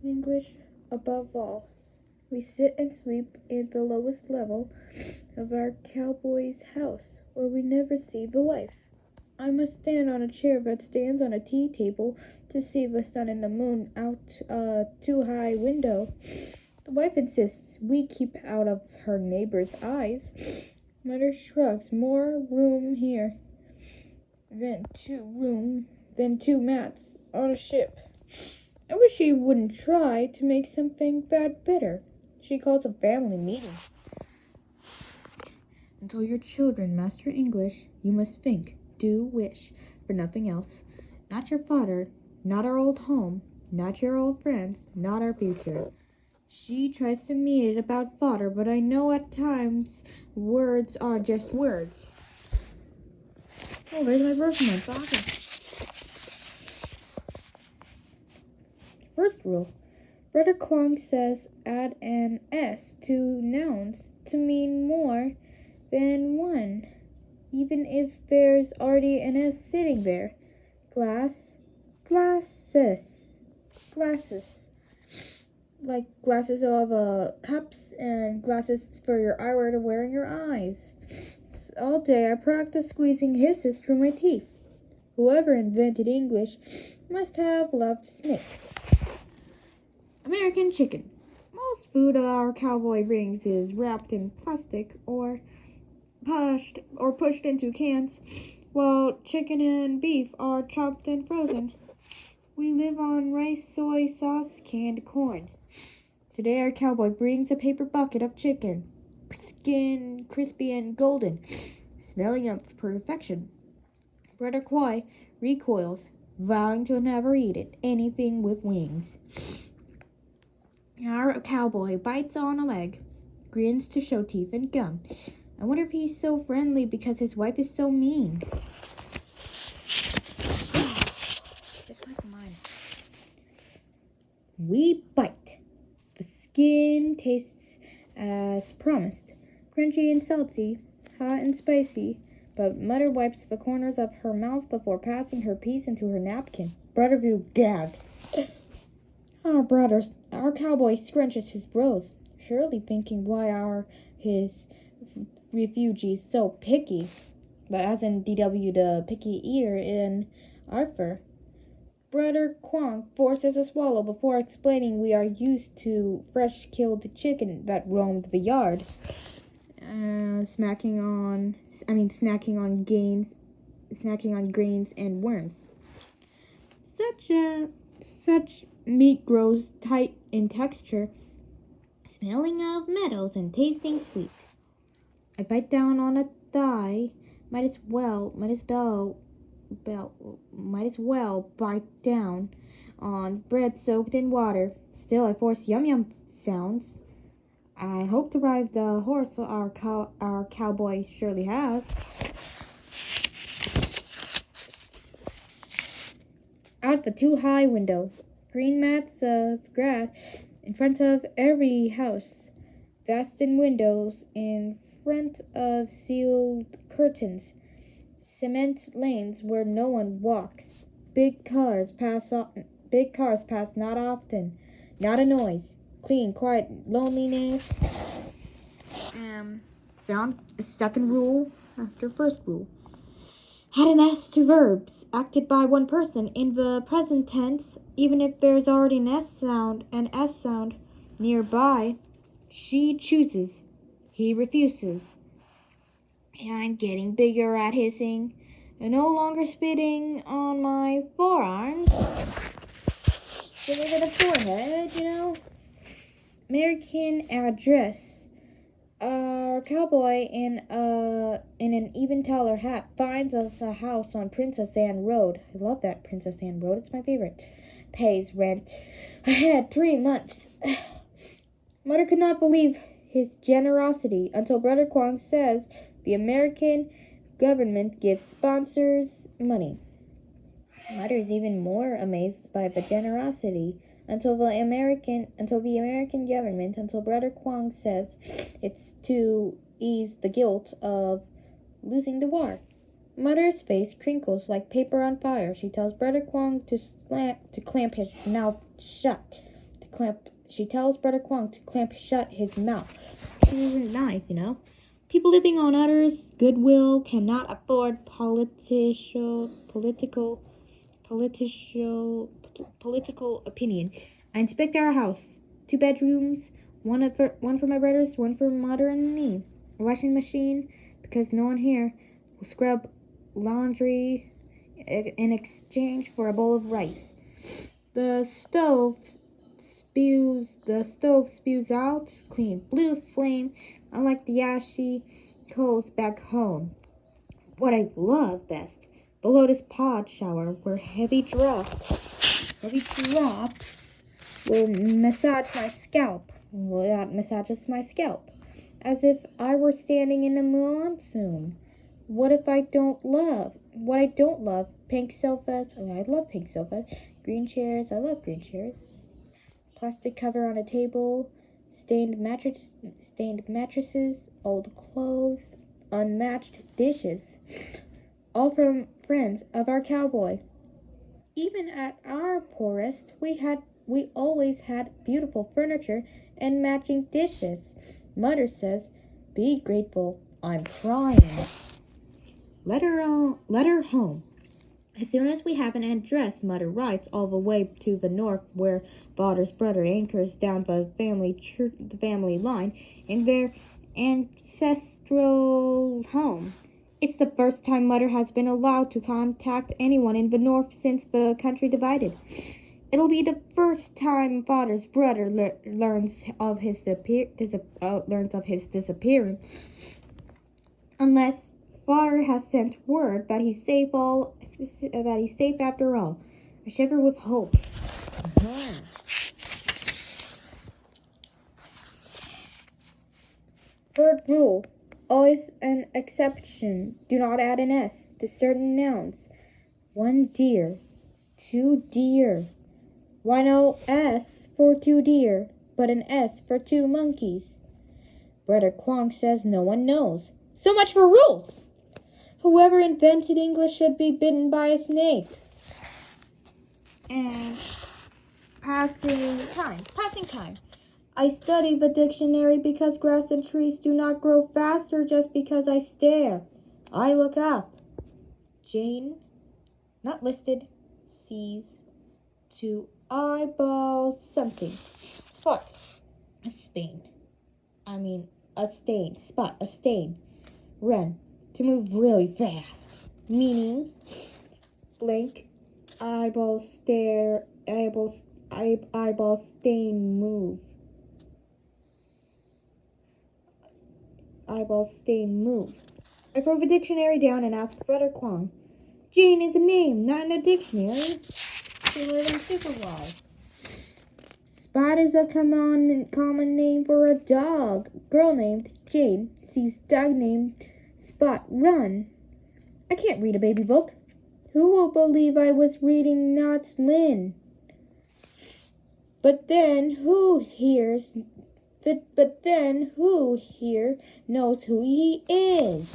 English above all. We sit and sleep at the lowest level of our cowboy's house, where we never see the wife. I must stand on a chair that stands on a tea table to see the sun and the moon out a too-high window. The wife insists we keep out of her neighbor's eyes. Mother shrugs. More room here than two mats on a ship. I wish she wouldn't try to make something bad better. She calls a family meeting. Until your children master English, you must think, do, wish, for nothing else. Not your father, not our old home, not your old friends, not our future. She tries to mean it about father, but I know at times words are just words. Oh, there's my birth month, August. First rule. Brother Kwong says add an S to nouns to mean more than one, even if there's already an S sitting there. Glass, glasses. Like glasses of cups and glasses for your eyewear to wear in your eyes. All day I practice squeezing hisses through my teeth. Whoever invented English must have loved snakes. American chicken. Most food our cowboy brings is wrapped in plastic or pushed into cans, while chicken and beef are chopped and frozen. We live on rice, soy sauce, canned corn. Today our cowboy brings a paper bucket of chicken, skin crispy and golden, smelling of perfection. Brother Kwai recoils, vowing to never eat it, anything with wings. Our cowboy bites on a leg, grins to show teeth and gum. I wonder if he's so friendly because his wife is so mean. Just like mine. We bite. The skin tastes as promised. Crunchy and salty, hot and spicy. But Mother wipes the corners of her mouth before passing her piece into her napkin. Brother View gags. Our cowboy scrunches his brows, surely thinking why are his refugees so picky, but as in DW the picky eater in Arthur. Brother Kwong forces a swallow before explaining we are used to fresh killed chicken that roamed the yard. Snacking on grains and worms. Such meat grows tight in texture, smelling of meadows and tasting sweet. I bite down on a thigh. Might as well bite down on bread soaked in water. Still, I force yum sounds. I hope to ride the horse our cowboy surely has. Out the too-high window. Green mats of grass in front of every house. Fastened windows in front of sealed curtains. Cement lanes where no one walks. Big cars pass not often. Not a noise. Clean, quiet loneliness. Second rule after first rule. Add an S to verbs acted by one person in the present tense, even if there's already an S sound nearby. She chooses. He refuses. I'm getting bigger at hissing, and no longer spitting on my forearms. Give me to the forehead, American address. Our cowboy in an Eventhaler hat finds us a house on Princess Anne Road. I love that Princess Anne Road. It's my favorite. Pays rent ahead 3 months. Mother could not believe his generosity until Brother Kwong says the American government gives sponsors money. Mother is even more amazed by the generosity until Brother Kwong says it's to ease the guilt of losing the war. Mother's face crinkles like paper on fire. She tells Brother Kwong to clamp his mouth shut, to tells Brother Kwong to clamp shut his mouth. She isn't nice, you know. People living on others' goodwill cannot afford political opinion. I inspect our house. 2 bedrooms, one for my brothers, one for mother and me. A washing machine, because no one here will scrub laundry in exchange for a bowl of rice. The stove spews out clean blue flame, unlike the ashy coals back home. What I love best, the lotus pod shower, where heavy drops will massage my scalp. Well, that massages my scalp, as if I were standing in a monsoon. What I don't love? Pink sofas. Oh, I love pink sofas. Green chairs. I love green chairs. Plastic cover on a table. Stained mattresses. Old clothes. Unmatched dishes. All from friends of our cowboy. Even at our poorest, we always had beautiful furniture and matching dishes. Mother says, "Be grateful." I'm trying. Let her home. As soon as we have an address, Mother writes all the way to the north, where Father's brother anchors down the family line in their ancestral home. It's the first time Mother has been allowed to contact anyone in the north since the country divided. It'll be the first time Father's brother learns of his disappearance, unless Father has sent word that he's safe after all. I shiver with hope. Third rule. Always an exception. Do not add an S to certain nouns. 1 deer. 2 deer. Why no S for 2 deer, but an S for 2 monkeys? Brother Kwong says no one knows. So much for rules! Whoever invented English should be bitten by a snake. And passing time. I study the dictionary because grass and trees do not grow faster just because I stare. I look up. Jane, not listed, sees to eyeball something. Spot. A stain. Spot. A stain. Run. To move really fast. Meaning, blank, eyeball stare, eyeball stain move. Eyeball stain move. I throw the dictionary down and ask Brother Kwong. Jane is a name, not in a dictionary. She learned in supervise. Spot is a common name for a dog. Girl named Jane sees dog named Spot. Run. I can't read a baby book. Who will believe I was reading Not Lynn? But then who here knows who he is?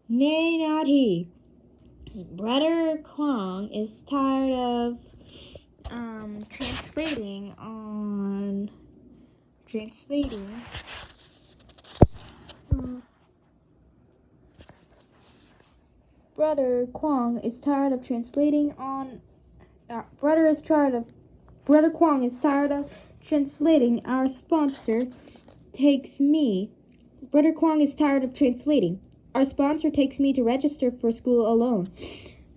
Nay, not he. Brother Kwong is tired of Brother Kwong is tired of translating our sponsor takes me. Brother Kwong is tired of translating. Our sponsor takes me to register for school alone.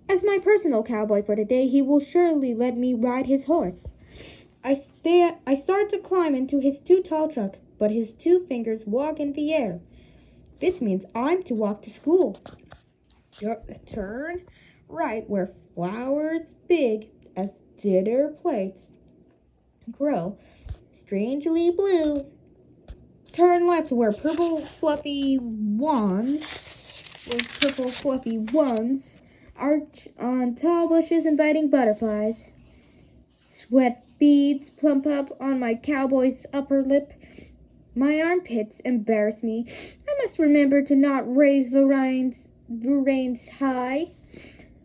As my personal cowboy for the day, he will surely let me ride his horse. I start to climb into his too tall truck, but his 2 fingers walk in the air. This means I'm to walk to school. Turn right where flowers big as dinner plates grow strangely blue. Turn left where purple fluffy wands arch on tall bushes inviting butterflies. Sweat beads plump up on my cowboy's upper lip. My armpits embarrass me. I must remember to not raise the reins high.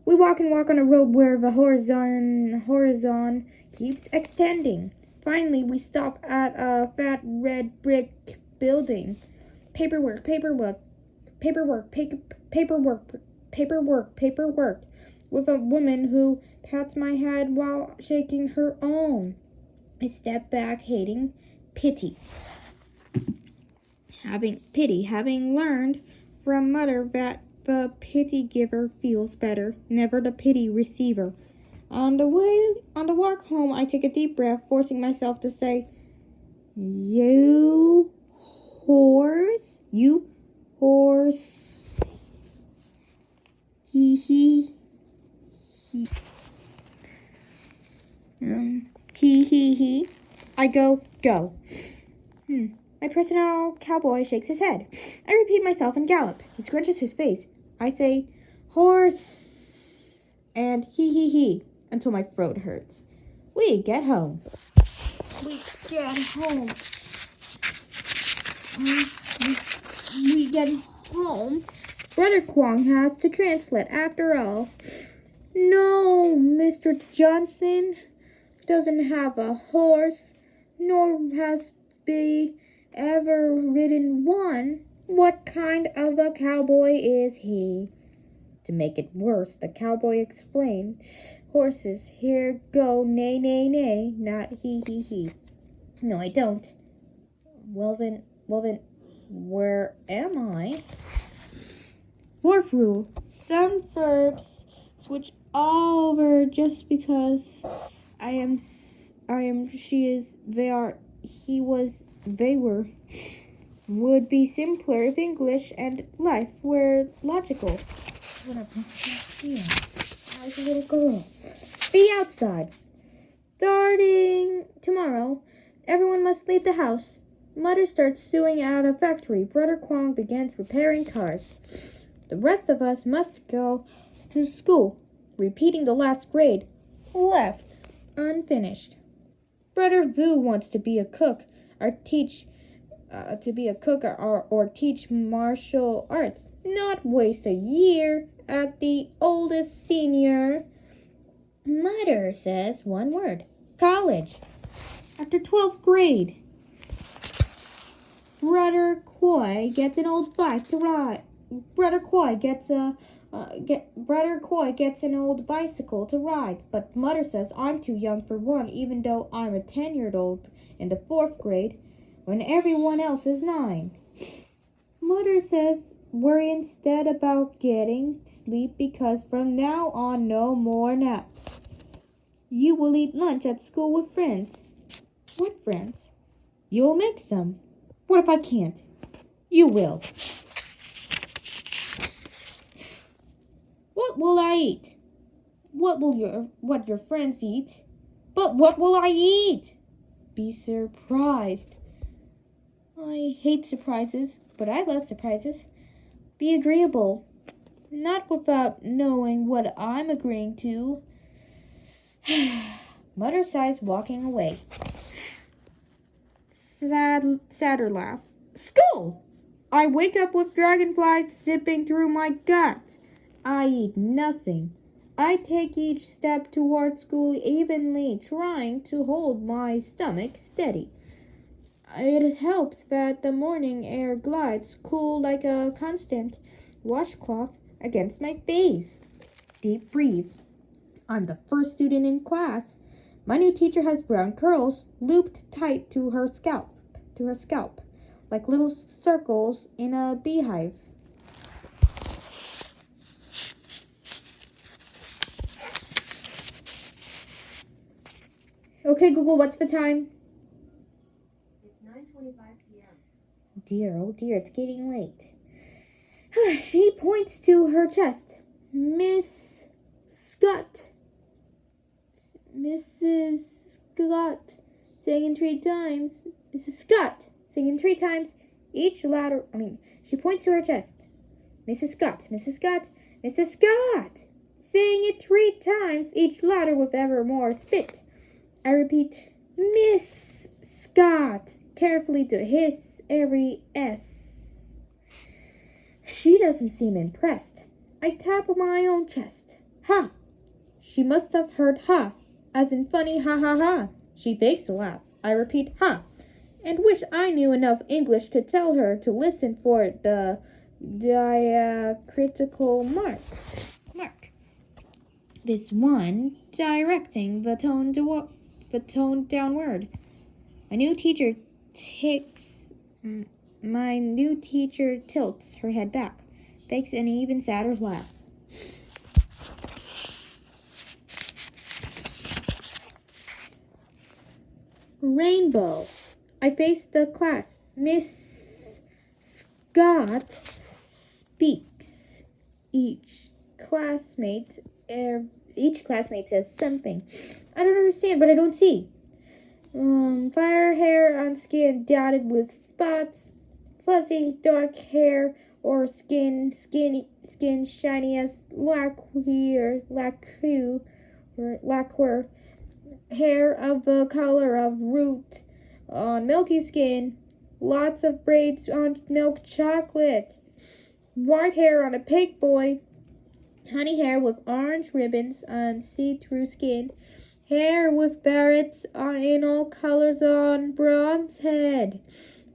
We walk and walk on a road where the horizon keeps extending. Finally, we stop at a fat red brick building. Paperwork, paperwork, paperwork, paperwork, paperwork, paperwork, with a woman who pats my head while shaking her own. I step back, hating pity. Having learned from Mother that the pity giver feels better, never the pity receiver. On the walk home, I take a deep breath, forcing myself to say, "You horse, you horse, he, he, he. I go. My personal cowboy shakes his head. I repeat myself and gallop. He scrunches his face. I say, horse, and he, until my throat hurts. We get home. We get home. Brother Kwong has to translate after all. No, Mr. Johnson doesn't have a horse, nor has he ever ridden one. What kind of a cowboy is he? To make it worse, the cowboy explained, horses here go neigh, neigh, neigh, not he. No, I don't. Well then, where am I? Fourth rule. Some verbs switch over just because I am, she is, they are, he was, they were, would be simpler if English and life were logical. Whatever. Yeah. I was a little girl. Be outside. Starting tomorrow, everyone must leave the house. Mother starts suing at a factory. Brother Kwong begins repairing cars. The rest of us must go to school. Repeating the last grade. Left unfinished. Brother Vu wants to be a cook or teach teach martial arts. Not waste a year at the oldest senior. Mother says one word. College. After 12th grade. Brother Koi gets an old bike to ride. Brother Koi gets an old bicycle to ride, but Mother says I'm too young for one, even though I'm a 10-year-old in the 4th grade, when everyone else is 9. Mother says worry instead about getting sleep because from now on no more naps. You will eat lunch at school with friends. What friends? You'll make some. What if I can't? You will. What will I eat? What your friends eat? But what will I eat? Be surprised. I hate surprises, but I love surprises. Be agreeable. Not without knowing what I'm agreeing to. Mother sighs, walking away. Sadder laugh. School! I wake up with dragonflies zipping through my guts. I eat nothing. I take each step toward school evenly, trying to hold my stomach steady. It helps that the morning air glides cool like a constant washcloth against my face. Deep breathe. I'm the first student in class. My new teacher has brown curls looped tight to her scalp, like little circles in a beehive. Okay, Google, what's the time? It's 9:25 p.m. Oh dear, it's getting late. She points to her chest. Miss Scott. Mrs. Scott. Saying 3 times. Mrs. Scott. Saying 3 times. She points to her chest. Mrs. Scott. Mrs. Scott. Mrs. Scott. Saying it 3 times, each louder with ever more spit. I repeat, Miss Scott, carefully to hiss every S. She doesn't seem impressed. I tap my own chest. Ha! She must have heard ha, as in funny ha ha ha. She fakes a laugh. I repeat ha, and wish I knew enough English to tell her to listen for the diacritical mark. This one directing the tone downward. My new teacher tilts her head back, fakes an even sadder laugh. Rainbow. I face the class. Miss Scott speaks. Each classmate says something. I don't understand, but I don't see. Fire hair on skin dotted with spots. Fuzzy dark hair or skin shiny as lacquer. Hair of the color of root on milky skin. Lots of braids on milk chocolate. White hair on a pig boy. Honey hair with orange ribbons on see-through skin. Hair with barrettes in all colors on bronze head.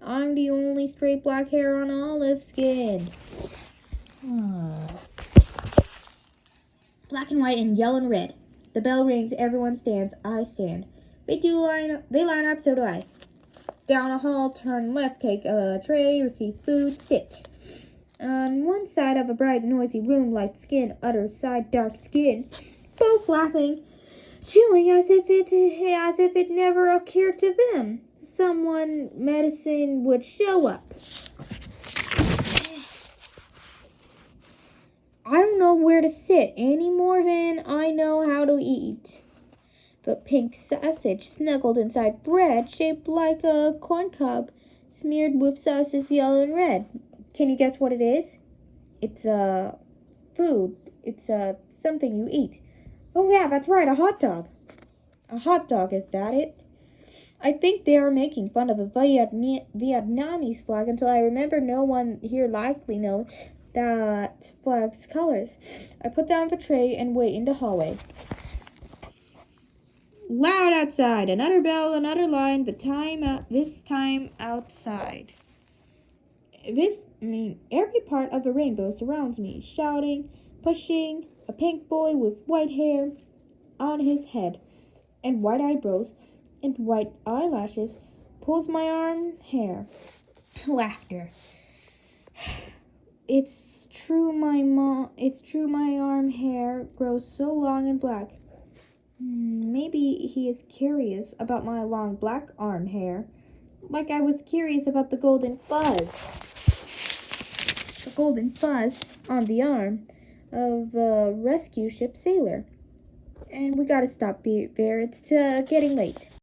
I'm the only straight black hair on olive skin. Black and white and yellow and red. The bell rings, everyone stands, I stand. They line up, so do I. Down a hall, turn left, take a tray, receive food, sit. On one side of a bright, noisy room, light skin, other side, dark skin. Both laughing, chewing as if it never occurred to them. Someone medicine would show up. I don't know where to sit any more than I know how to eat. The pink sausage snuggled inside bread shaped like a corn cob, smeared with sauces yellow and red. Can you guess what it is? It's food. It's something you eat. Oh yeah, that's right, a hot dog. A hot dog, is that it? I think they are making fun of the Vietnamese flag until I remember no one here likely knows that flag's colors. I put down the tray and wait in the hallway. Loud outside, another bell, another line, this time outside. Every part of the rainbow surrounds me, shouting, pushing, a pink boy with white hair on his head, and white eyebrows, and white eyelashes, pulls my arm hair. Laughter. It's true my arm hair grows so long and black. Maybe he is curious about my long black arm hair, like I was curious about the golden fuzz. The golden fuzz on the arm of the rescue ship sailor. And we gotta stop there, it's getting late.